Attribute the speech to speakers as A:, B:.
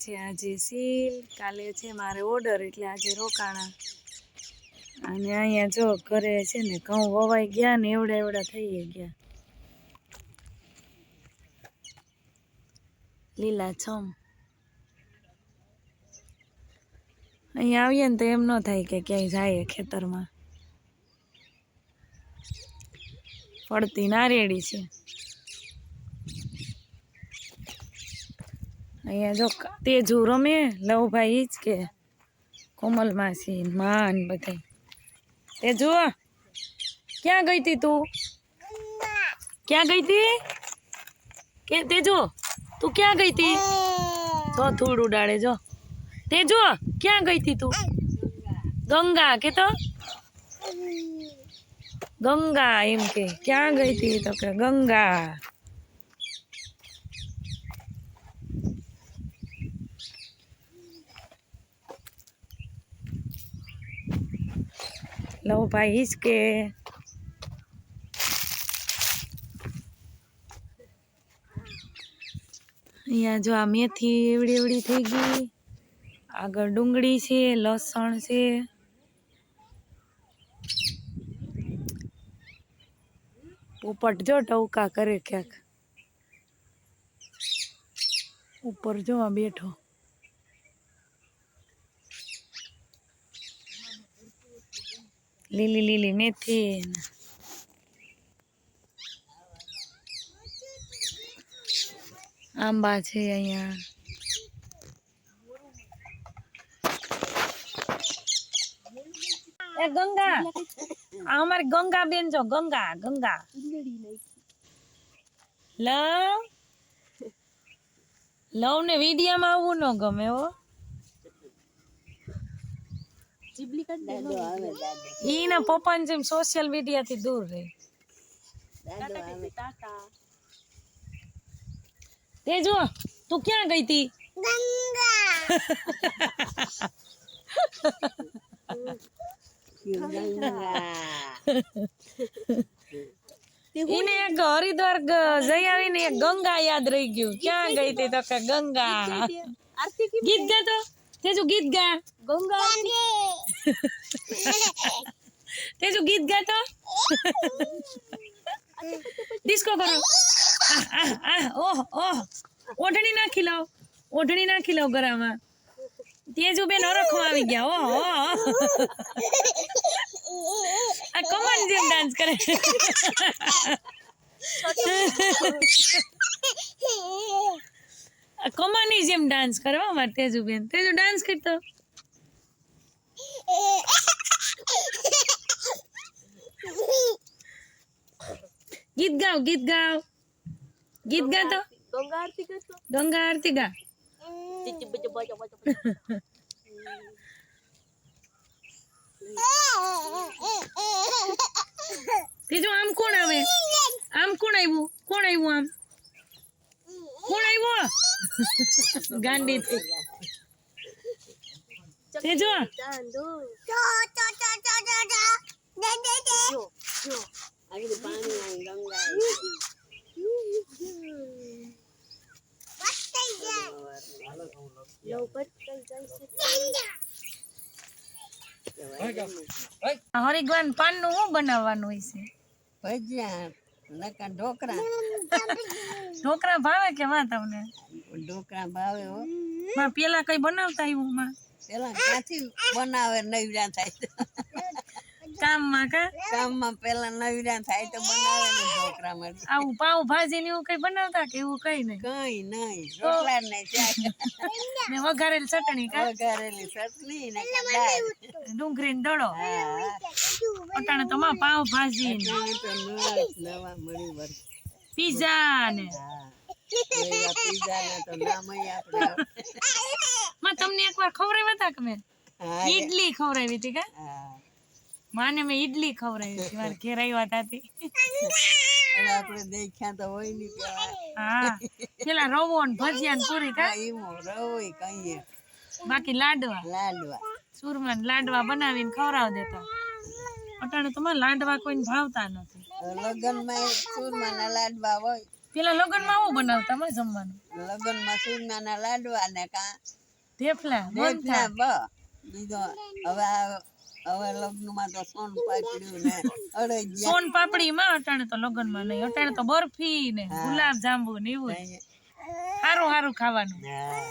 A: છે આજે સીલ, કાલે છે મારે ઓર્ડર એટલે આજે રોકાણા. અને અહીંયા જો ઘરે છે ને ઘઉં વવાઈ ગયા ને એવડા એવડા થઈ ગયા, લીલા છમ. અહીંયા આવીએ ને તો એમ ન થાય કે ક્યાંય જાય ખેતરમાં. પડતી નારિયેળી છે. અહીંયા જો તેજુ રમે, લવભાઈ ઈ જ કે કોમલ માસી માન બધા. તેજુ ક્યાં ગઈ તી તું? ક્યાં ગઈ તી? કે તેજુ તું ક્યાં ગઈ તી? તો ધૂળ ઉડાડે જો. તેજુ ક્યાં ગઈ તી તું? ગંગા કે તો ગંગા એમ કે ક્યાં ગઈ તી તો કે ગંગા. લો ભાઈ હિચકે. અહીંયા જો આ મેથી એવડી એવડી થઈ ગઈ, આગળ ડુંગળી છે, લસણ છે. પોપટ જો ટવકા કરે ક્યાંક ઉપર જો આ બેઠો. લીલી લીલી મેથી, આંબા છે અહીંયા. એ ગંગા, આ અમારી ગંગા બેન જો, ગંગા ગંગા. લવ લવ ને વિડીયામાં આવવું ન ગમે હો. ઈ ના પપ્પા ને જેમ સોશિયલ મીડિયા થી દૂર રહે. તે જો તું ક્યાં ગઈ તી? ઈને એક હરિદ્વાર જઈ આવીને એક ગંગા યાદ રહી ગયું. ક્યાં ગઈ તી તો કે ગંગા. ગીત ગા તો તેજુ, ગીત ગા. ગંગા તેજુ ગીત ગા તો. ડિસ્કો કરો. ઓહ ઓહ, ઓઢણી નાખી લાવ, ઓઢણી નાખી લાવ ગરામાં. તેજુ બેન ઓરખવા આવી ગયા. ઓહ ઓહ, આ કમન જેમ ડાન્સ કરે. કમાની જેમ ડાન્સ કરવા મારે તેજુ બેન. તેજુ ડાન્સ કરતો. ગીત ગાવ, ગીત ગાવ, ગીત ગા તો. ગંગા આરતી કરતો. ગંગા આરતી ગા. તેજુ આમ કોણ આવે? આમ કોણ આવ્યું? કોણ આવ્યું આમ? કોણ આવ્યું? ગાંડી થઈ. તેજુ હરિદ્વાર પાન નું શું બનાવવાનું હોય છે?
B: ભજીયા, નકા ઢોકળા.
A: ઢોકળા ભાવે કે માં તમને?
B: ઢોકળા ભાવે હો.
A: માં પેલા કઈ બનાવતા આવ્યું માં?
B: પેલા ક્યાંથી બનાવે, નવરા થાય
A: કામમાં કા?
B: કામમાં પેલા નવરા થાય તો બનાવે ને ઢોકળા મળી.
A: આવું પાવ ભાજી ને એવું કઈ બનાવતા કે એવું કઈ નહીં?
B: કઈ નહીં, ઢોકળા નહીં, ચા
A: ને વઘારેલી ચટણી કા?
B: વઘારેલી ચટણી ને દાળ,
A: ડુંગળી ને દડો.
B: હા.
A: અટાણે તો માં પાવ ભાજી ને
B: તો નવા મળી વર્ગ.
A: પીઝા ને.
B: હા, એવા પીઝા ને તો નામ આપણે.
A: માં તમને એકવાર ખવડાવ્યા હતા કે મેં?
B: હા,
A: ઈડલી ખવડાવી હતી કા?
B: હા.
A: માને મેં ઈડલી ખવડાવી હતી, મારે ઘેર આવ્યા હતા.
B: હવે આપણે દેખ્યા તો હોય નહીં પેલા.
A: હા, પેલા રવો ને ભજીયા ને પૂરી કા?
B: ઈમો રવોય કહીએ,
A: બાકી લાડવા,
B: લાડવા.
A: ચૂરમા ને લાડવા બનાવીને ખવડાવ દેતા. અટાણે તો માં લાડવા કોઈને ભાવતા નથી.
B: લગનમાં ચૂરમાના લાડવા હોય
A: પેલા લગ્નમાં આવું બનાવતા માં જમવાનું
B: લગ્નમાં ચૂરમાના લાડવા ને કા
A: થેપલા
B: દેખના બ બીજો હવે લગ્નમાં તો સોન પાપડ્યું ને અડદિયા
A: સોન પાપડી માં અટાણે તો લગ્નમાં નહીં અટાણે તો બરફી ને ગુલાબ જાંબુ ને એવું જ. હારું હારું ખાવાનું
B: હા